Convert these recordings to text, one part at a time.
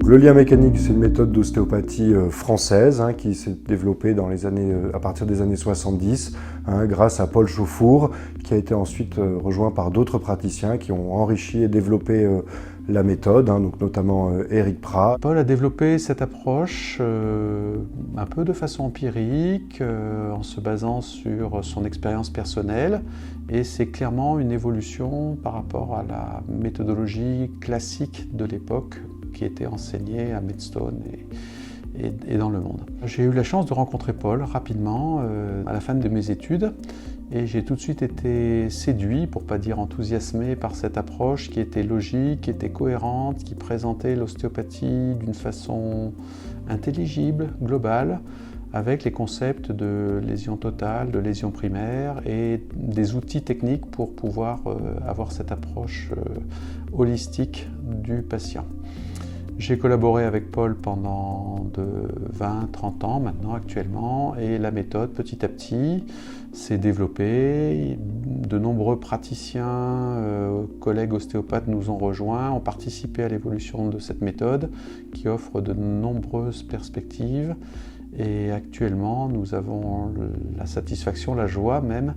Le lien mécanique, c'est une méthode d'ostéopathie française qui s'est développée à partir des années 70 grâce à Paul Chauffour, qui a été ensuite rejoint par d'autres praticiens qui ont enrichi et développé la méthode, donc notamment Éric Prat. Paul a développé cette approche un peu de façon empirique, en se basant sur son expérience personnelle, et c'est clairement une évolution par rapport à la méthodologie classique de l'époque qui était enseignée à Medstone et dans le monde. J'ai eu la chance de rencontrer Paul rapidement à la fin de mes études, et j'ai tout de suite été séduit, pour ne pas dire enthousiasmé, par cette approche qui était logique, qui était cohérente, qui présentait l'ostéopathie d'une façon intelligible, globale, avec les concepts de lésion totale, de lésion primaire et des outils techniques pour pouvoir avoir cette approche holistique du patient. J'ai collaboré avec Paul pendant de 20-30 ans maintenant actuellement, et la méthode petit à petit s'est développée. De nombreux praticiens, collègues ostéopathes nous ont rejoints, ont participé à l'évolution de cette méthode qui offre de nombreuses perspectives, et actuellement nous avons la satisfaction, la joie même,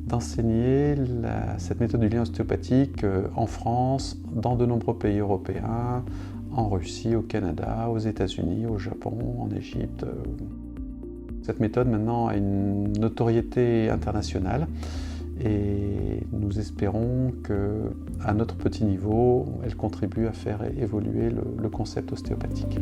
d'enseigner cette méthode du lien ostéopathique en France, dans de nombreux pays européens, en Russie, au Canada, aux États-Unis, au Japon, en Égypte. Cette méthode maintenant a une notoriété internationale, et nous espérons qu'à notre petit niveau, elle contribue à faire évoluer le concept ostéopathique.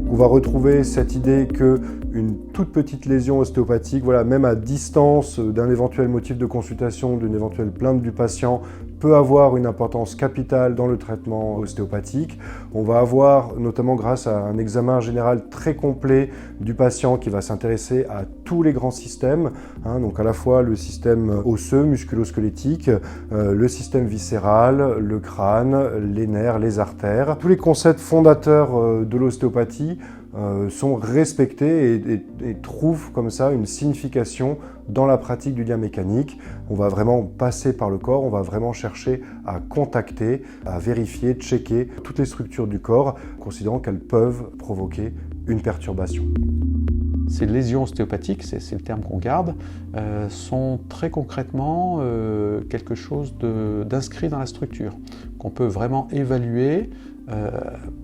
On va retrouver cette idée qu'une toute petite lésion ostéopathique, même à distance d'un éventuel motif de consultation, d'une éventuelle plainte du patient, peut avoir une importance capitale dans le traitement ostéopathique. On va avoir, notamment grâce à un examen général très complet du patient qui va s'intéresser à tous les grands systèmes, donc à la fois le système osseux, musculo-squelettique, le système viscéral, le crâne, les nerfs, les artères. Tous les concepts fondateurs de l'ostéopathie sont respectés et trouvent comme ça une signification dans la pratique du lien mécanique. On va vraiment passer par le corps, on va vraiment chercher à contacter, à vérifier, checker toutes les structures du corps, considérant qu'elles peuvent provoquer une perturbation. Ces lésions ostéopathiques, c'est le terme qu'on garde, sont très concrètement quelque chose d'inscrit dans la structure, qu'on peut vraiment évaluer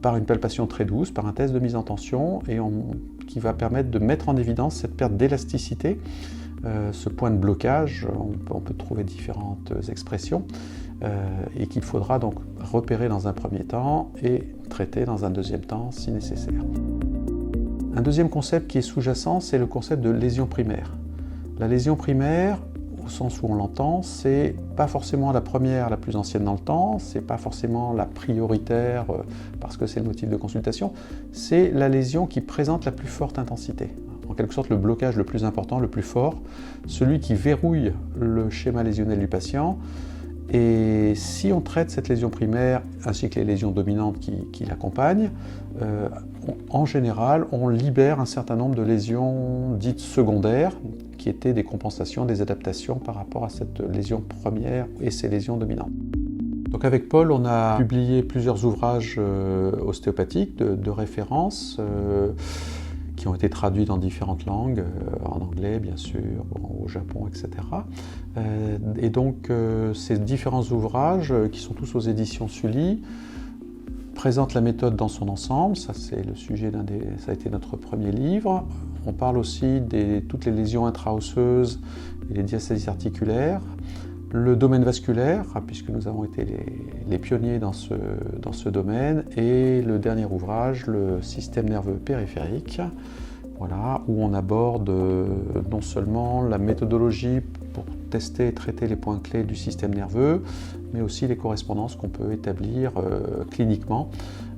par une palpation très douce, par un test de mise en tension, et qui va permettre de mettre en évidence cette perte d'élasticité, ce point de blocage. On peut trouver différentes expressions, et qu'il faudra donc repérer dans un premier temps et traiter dans un deuxième temps si nécessaire. Un deuxième concept qui est sous-jacent, c'est le concept de lésion primaire. La lésion primaire, au sens où on l'entend, c'est pas forcément la première, la plus ancienne dans le temps, c'est pas forcément la prioritaire parce que c'est le motif de consultation, c'est la lésion qui présente la plus forte intensité. En quelque sorte, le blocage le plus important, le plus fort, celui qui verrouille le schéma lésionnel du patient. Et si on traite cette lésion primaire ainsi que les lésions dominantes qui l'accompagnent, en général, on libère un certain nombre de lésions dites secondaires, qui étaient des compensations, des adaptations par rapport à cette lésion première et ces lésions dominantes. Donc avec Paul, on a publié plusieurs ouvrages ostéopathiques de référence, qui ont été traduits dans différentes langues, en anglais bien sûr, au Japon, etc. Et donc ces différents ouvrages, qui sont tous aux éditions Sully, présentent la méthode dans son ensemble. Ça, c'est le sujet ça a été notre premier livre. On parle aussi de toutes les lésions intraosseuses et les diastasies articulaires, le domaine vasculaire, puisque nous avons été les pionniers dans ce domaine, et le dernier ouvrage, le système nerveux périphérique, où on aborde non seulement la méthodologie pour tester et traiter les points clés du système nerveux, mais aussi les correspondances qu'on peut établir cliniquement,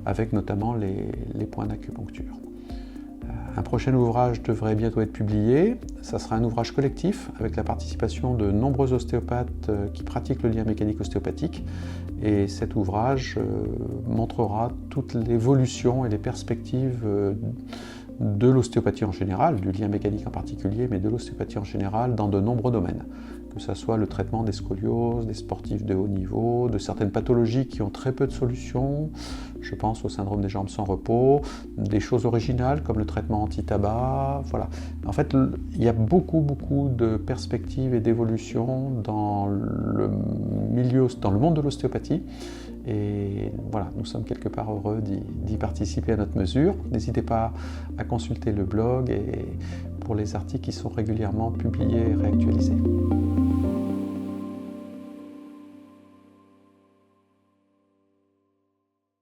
avec notamment les points d'acupuncture. Un prochain ouvrage devrait bientôt être publié. Ça sera un ouvrage collectif avec la participation de nombreux ostéopathes qui pratiquent le lien mécanique ostéopathique. Et cet ouvrage montrera toute l'évolution et les perspectives de l'ostéopathie en général, du lien mécanique en particulier, mais de l'ostéopathie en général dans de nombreux domaines, que ce soit le traitement des scolioses, des sportifs de haut niveau, de certaines pathologies qui ont très peu de solutions. Je pense au syndrome des jambes sans repos, des choses originales comme le traitement anti-tabac. Voilà. En fait, il y a beaucoup de perspectives et d'évolution dans le monde de l'ostéopathie. Et voilà, nous sommes quelque part heureux d'y participer à notre mesure. N'hésitez pas à consulter le blog et pour les articles qui sont régulièrement publiés et réactualisés.